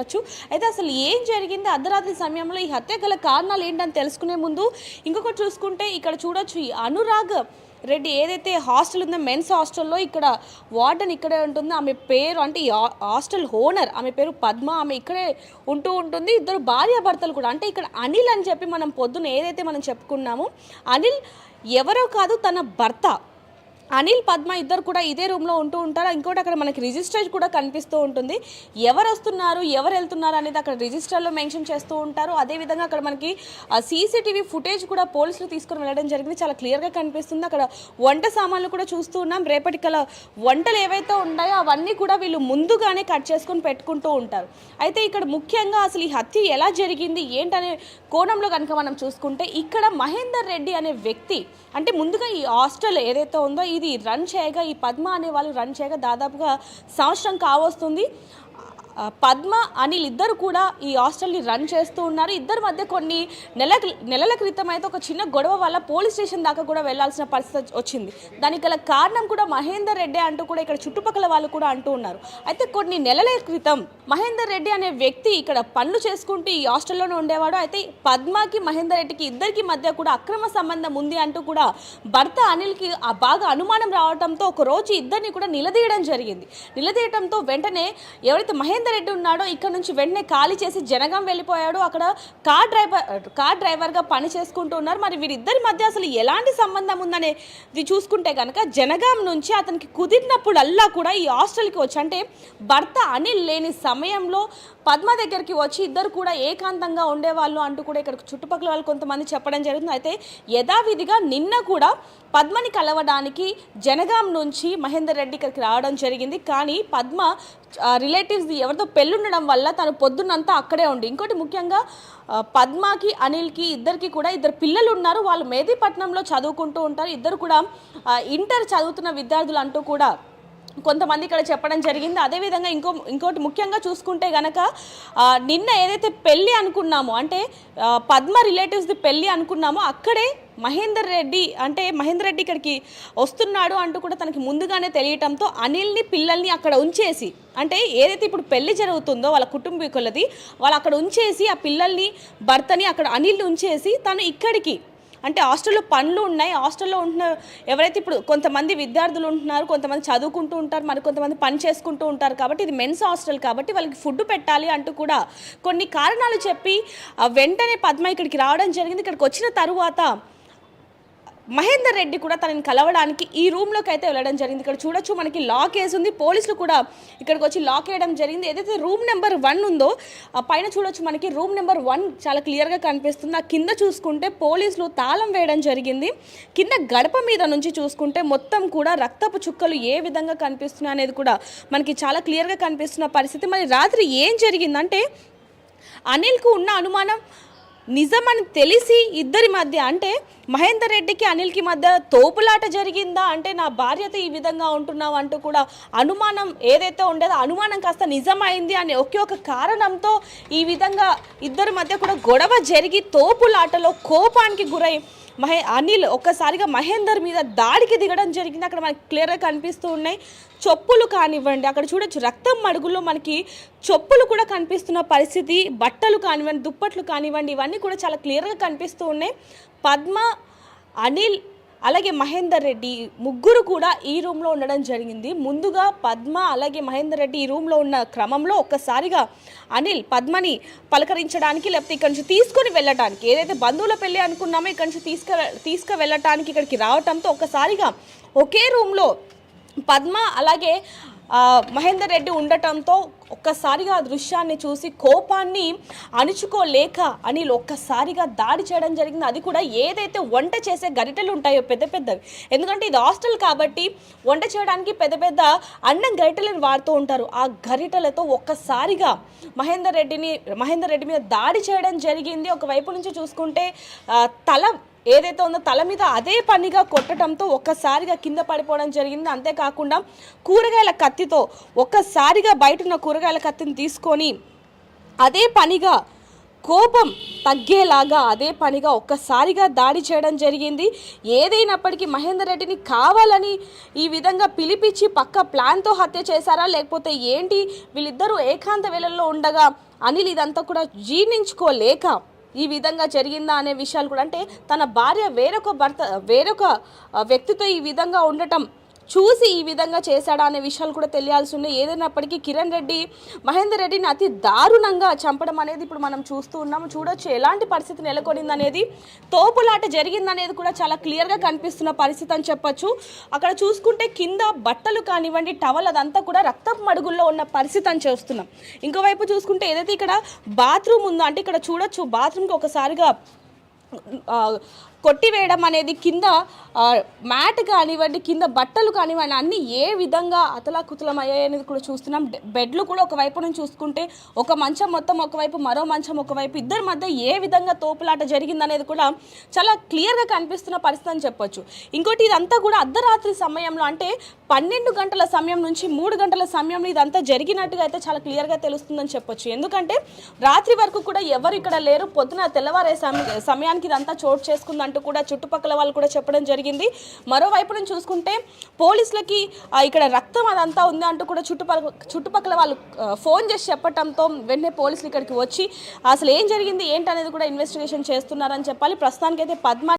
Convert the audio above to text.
వచ్చు. అయితే అసలు ఏం జరిగింది అర్ధరాత్రి సమయంలో, ఈ హత్య గల కారణాలు ఏంటని తెలుసుకునే ముందు ఇంకొకటి చూసుకుంటే ఇక్కడ చూడొచ్చు. ఈ అనురాగ్ రెడ్డి ఏదైతే హాస్టల్ ఉందో మెన్స్ హాస్టల్లో ఇక్కడ వార్డెన్ ఇక్కడే ఉంటుంది. ఆమె పేరు అంటే ఈ హాస్టల్ ఓనర్ ఆమె పేరు పద్మ. ఆమె ఇక్కడే ఉంటుంది. ఇద్దరు భార్యాభర్తలు కూడా. అంటే ఇక్కడ అనిల్ అని చెప్పి మనం పొద్దున ఏదైతే మనం చెప్పుకున్నామో అనిల్ ఎవరో కాదు, తన భర్త అనిల్ పద్మ ఇద్దరు కూడా ఇదే రూమ్లో ఉంటూ ఉంటారు. ఇంకోటి అక్కడ మనకి రిజిస్టర్ కూడా కనిపిస్తూ ఉంటుంది. ఎవరు వస్తున్నారు ఎవరు వెళ్తున్నారు అనేది అక్కడ రిజిస్టర్లో మెన్షన్ చేస్తూ ఉంటారు. అదేవిధంగా అక్కడ మనకి సీసీటీవీ ఫుటేజ్ కూడా పోలీసులు తీసుకొని వెళ్ళడం జరిగింది. చాలా క్లియర్గా కనిపిస్తుంది. అక్కడ వంట సామాన్లు కూడా చూస్తూ ఉన్నాం. రేపటి కల వంటలు ఏవైతే ఉన్నాయో అవన్నీ కూడా వీళ్ళు ముందుగానే కట్ చేసుకొని పెట్టుకుంటూ ఉంటారు. అయితే ఇక్కడ ముఖ్యంగా అసలు ఈ హత్య ఎలా జరిగింది ఏంటనే కోణంలో కనుక మనం చూసుకుంటే ఇక్కడ మహేందర్ రెడ్డి అనే వ్యక్తి అంటే ముందుగా ఈ హాస్టల్ ఏదైతే ఉందో ఇది రన్ చేయగా, ఈ పద్మ అనే వాళ్ళు రన్ చేయగా దాదాపుగా సంవత్సరం కావస్తుంది. పద్మ అనిల్ ఇద్దరు కూడా ఈ హాస్టల్ని రన్ చేస్తూ ఉన్నారు. ఇద్దరి మధ్య కొన్ని నెలల క్రితం అయితే ఒక చిన్న గొడవ వల్ల పోలీస్ స్టేషన్ దాకా కూడా వెళ్లాల్సిన పరిస్థితి వచ్చింది. దానికి గల కారణం కూడా మహేందర్ రెడ్డి అంటూ కూడా ఇక్కడ చుట్టుపక్కల వాళ్ళు కూడా అంటూ ఉన్నారు. అయితే కొన్ని నెలల క్రితం మహేందర్ రెడ్డి అనే వ్యక్తి ఇక్కడ పనులు చేసుకుంటూ ఈ హాస్టల్లోనే ఉండేవాడు. అయితే పద్మకి మహేందర్ రెడ్డికి ఇద్దరికి మధ్య కూడా అక్రమ సంబంధం ఉంది అంటూ కూడా భర్త అనిల్కి బాగా అనుమానం రావడంతో ఒక రోజు ఇద్దరిని కూడా నిలదీయడం జరిగింది. నిలదీయడంతో వెంటనే ఎవరైతే మహేందర్ రెడ్డి ఉన్నాడో ఇక్కడ నుంచి వెంటనే ఖాళీ చేసి జనగాం వెళ్ళిపోయాడు. అక్కడ కార్ డ్రైవర్గా పని చేసుకుంటూ ఉన్నారు. మరి వీరిద్దరి మధ్య అసలు ఎలాంటి సంబంధం ఉందనేది చూసుకుంటే కనుక జనగాం నుంచి అతనికి కుదిరినప్పుడల్లా కూడా ఈ హాస్టల్కి వచ్చి అంటే భర్త అనిల్ లేని సమయంలో పద్మ దగ్గరికి వచ్చి ఇద్దరు కూడా ఏకాంతంగా ఉండేవాళ్ళు అంటూ కూడా ఇక్కడ చుట్టుపక్కల వాళ్ళు కొంతమంది చెప్పడం జరుగుతుంది. అయితే యథావిధిగా నిన్న కూడా పద్మని కలవడానికి జనగాం నుంచి మహేందర్ రెడ్డి ఇక్కడికి రావడం జరిగింది. కానీ పద్మ రిలేటివ్స్ ఎవరితో పెళ్ళుండడం వల్ల తను పొద్దున్నంతా అక్కడే ఉండి, ఇంకోటి ముఖ్యంగా పద్మకి అనిల్కి ఇద్దరికి కూడా ఇద్దరు పిల్లలు ఉన్నారు. వాళ్ళు మేదీపట్నంలో చదువుకుంటూ ఉంటారు. ఇద్దరు కూడా ఇంటర్ చదువుతున్న విద్యార్థులు అంటూ కూడా కొంతమంది ఇక్కడ చెప్పడం జరిగింది. అదేవిధంగా ఇంకోటి ముఖ్యంగా చూసుకుంటే గనక నిన్న ఏదైతే పెళ్ళి అనుకున్నామో అంటే పద్మ రిలేటివ్స్ది పెళ్ళి అనుకున్నామో అక్కడే మహేందర్ రెడ్డి ఇక్కడికి వస్తున్నాడు అంటూ కూడా తనకి ముందుగానే తెలియటంతో అనిల్ని పిల్లల్ని అక్కడ ఉంచేసి అంటే ఏదైతే ఇప్పుడు పెళ్లి జరుగుతుందో వాళ్ళ కుటుంబీకులది వాళ్ళు అక్కడ ఉంచేసి ఆ పిల్లల్ని భర్తని అక్కడ అనిల్ని ఉంచేసి తను ఇక్కడికి అంటే హాస్టల్లో పనులు ఉన్నాయి. హాస్టల్లో ఉంటున్న ఎవరైతే ఇప్పుడు కొంతమంది విద్యార్థులు ఉంటున్నారు, కొంతమంది చదువుకుంటూ ఉంటారు, మరి కొంతమంది పని చేసుకుంటూ ఉంటారు. కాబట్టి ఇది మెన్స్ హాస్టల్ కాబట్టి వాళ్ళకి ఫుడ్ పెట్టాలి అంటూ కూడా కొన్ని కారణాలు చెప్పి వెంటనే పద్మ ఇక్కడికి రావడం జరిగింది. ఇక్కడికి వచ్చిన తరువాత మహేందర్ రెడ్డి కూడా తనని కలవడానికి ఈ రూమ్లోకి అయితే వెళ్ళడం జరిగింది. ఇక్కడ చూడొచ్చు మనకి లాక్ వేసి ఉంది. పోలీసులు కూడా ఇక్కడికి వచ్చి లాక్ వేయడం జరిగింది. ఏదైతే రూమ్ నెంబర్ 1 ఉందో పైన చూడొచ్చు మనకి రూమ్ నెంబర్ 1 చాలా క్లియర్గా కనిపిస్తుంది. ఆ కింద చూసుకుంటే పోలీసులు తాళం వేయడం జరిగింది. కింద గడప మీద నుంచి చూసుకుంటే మొత్తం కూడా రక్తపు చుక్కలు ఏ విధంగా కనిపిస్తున్నాయి అనేది కూడా మనకి చాలా క్లియర్గా కనిపిస్తున్న పరిస్థితి. మరి రాత్రి ఏం జరిగిందంటే అనిల్కు ఉన్న అనుమానం నిజమని తెలిసి ఇద్దరి మధ్య అంటే మహేందర్ రెడ్డికి అనిల్కి మధ్య తోపులాట జరిగిందా అంటే నా భార్యతో ఈ విధంగా ఉంటున్నావు అంటూ కూడా అనుమానం ఏదైతే ఉండేదో అనుమానం కాస్త నిజమైంది అనే ఒకే ఒక కారణంతో ఈ విధంగా ఇద్దరి మధ్య కూడా గొడవ జరిగి తోపులాటలో కోపానికి గురై అనిల్ ఒక్కసారిగా మహేందర్ మీద దాడికి దిగడం జరిగింది. అక్కడ మనకి క్లియర్గా కనిపిస్తూ ఉన్నాయి. చెప్పులు కానివ్వండి, అక్కడ చూడొచ్చు రక్తం మడుగుల్లో మనకి చెప్పులు కూడా కనిపిస్తున్న పరిస్థితి, బట్టలు కానివ్వండి, దుప్పట్లు కానివ్వండి, ఇవన్నీ కూడా చాలా క్లియర్గా కనిపిస్తూ ఉన్నాయి. పద్మ, అనిల్ అలాగే మహేందర్ రెడ్డి ముగ్గురు కూడా ఈ రూమ్లో ఉండడం జరిగింది. ముందుగా పద్మ అలాగే మహేందర్ రెడ్డి ఈ రూమ్లో ఉన్న క్రమంలో ఒక్కసారిగా అనిల్ పద్మని పలకరించడానికి లేకపోతే ఇక్కడి నుంచి తీసుకొని వెళ్ళటానికి ఏదైతే బంధువుల పెళ్ళి అనుకున్నామో ఇక్కడి నుంచి తీసుకువెళ్ళటానికి ఇక్కడికి రావడంతో ఒక్కసారిగా ఒకే రూమ్లో పద్మ అలాగే మహేందర్ రెడ్డి ఉండటంతో ఒక్కసారిగా ఆ దృశ్యాన్ని చూసి కోపాన్ని అణుచుకోలేక అనిల్ ఒక్కసారిగా దాడి చేయడం జరిగింది. అది కూడా ఏదైతే వంట చేసే గరిటెలు ఉంటాయో పెద్ద పెద్దవి, ఎందుకంటే ఇది హాస్టల్ కాబట్టి వంట చేయడానికి పెద్ద పెద్ద అన్నం గరిటెలను వాడుతూ ఉంటారు. ఆ గరిటెలతో ఒక్కసారిగా మహేందర్ రెడ్డి మీద దాడి చేయడం జరిగింది. ఒకవైపు నుంచి చూసుకుంటే తల ఏదైతే ఉందో తల మీద అదే పనిగా కొట్టడంతో ఒక్కసారిగా కింద పడిపోవడం జరిగింది. అంతేకాకుండా కూరగాయల కత్తితో ఒక్కసారిగా బయట ఉన్న కూరగాయల కత్తిని తీసుకొని అదే పనిగా కోపం తగ్గేలాగా అదే పనిగా ఒక్కసారిగా దాడి చేయడం జరిగింది. ఏదైనప్పటికీ మహేందర్ రెడ్డిని కావాలని ఈ విధంగా పిలిపించి పక్క ప్లాన్తో హత్య చేశారా లేకపోతే ఏంటి, వీళ్ళిద్దరూ ఏకాంత వేళల్లో ఉండగా అనిల్ ఇదంతా కూడా జీర్ణించుకోలేక ఈ విధంగా జరిగిందా అనే విషయాలు కూడా, అంటే తన భార్య వేరొక వ్యక్తితో ఈ విధంగా ఉండటం చూసి ఈ విధంగా చేశాడా అనే విషయాలు కూడా తెలియాల్సి ఉన్నాయి. ఏదైనప్పటికీ కిరణ్ రెడ్డి మహేందర్ రెడ్డిని అతి దారుణంగా చంపడం అనేది ఇప్పుడు మనం చూస్తూ ఉన్నాము. చూడొచ్చు ఎలాంటి పరిస్థితి నెలకొనింది అనేది, తోపులాట జరిగిందనేది కూడా చాలా క్లియర్గా కనిపిస్తున్న పరిస్థితి అని చెప్పొచ్చు. అక్కడ చూసుకుంటే కింద బట్టలు కానివ్వండి, టవల్ అదంతా కూడా రక్తపు మడుగుల్లో ఉన్న పరిస్థితి అని చూస్తున్నాం. ఇంకోవైపు చూసుకుంటే ఏదైతే ఇక్కడ బాత్రూమ్ ఉందో, అంటే ఇక్కడ చూడొచ్చు బాత్రూమ్కి ఒకసారిగా కొట్టివేయడం అనేది, కింద మ్యాట్ కానివ్వండి, కింద బట్టలు కానివ్వండి, అన్నీ ఏ విధంగా అతలాకుతలం అయ్యాయి అనేది కూడా చూస్తున్నాం. బెడ్లు కూడా ఒకవైపు నుంచి చూసుకుంటే ఒక మంచం మొత్తం ఒకవైపు, మరో మంచం ఒకవైపు, ఇద్దరి మధ్య ఏ విధంగా తోపులాట జరిగిందనేది కూడా చాలా క్లియర్గా కనిపిస్తున్న పరిస్థితి అని చెప్పొచ్చు. ఇంకోటి ఇదంతా కూడా అర్ధరాత్రి సమయంలో, అంటే 12 గంటల సమయం నుంచి 3 గంటల సమయంలో ఇదంతా జరిగినట్టుగా అయితే చాలా క్లియర్గా తెలుస్తుందని చెప్పొచ్చు. ఎందుకంటే రాత్రి వరకు కూడా ఎవరు ఇక్కడ లేరు, పొద్దున తెల్లవారే సమయానికి ఇదంతా చోటు చేసుకుందంటూ కూడా చుట్టుపక్కల వాళ్ళు కూడా చెప్పడం జరిగింది. మరోవైపు నుంచి చూసుకుంటే పోలీసులకి ఇక్కడ రక్తం అదంతా ఉంది అంటూ కూడా చుట్టుపక్కల వాళ్ళు ఫోన్ చేసి చెప్పడంతో వెంటనే పోలీసులు ఇక్కడికి వచ్చి అసలు ఏం జరిగింది ఏంటనేది కూడా ఇన్వెస్టిగేషన్ చేస్తున్నారని చెప్పాలి. ప్రస్తుతానికైతే పద్మ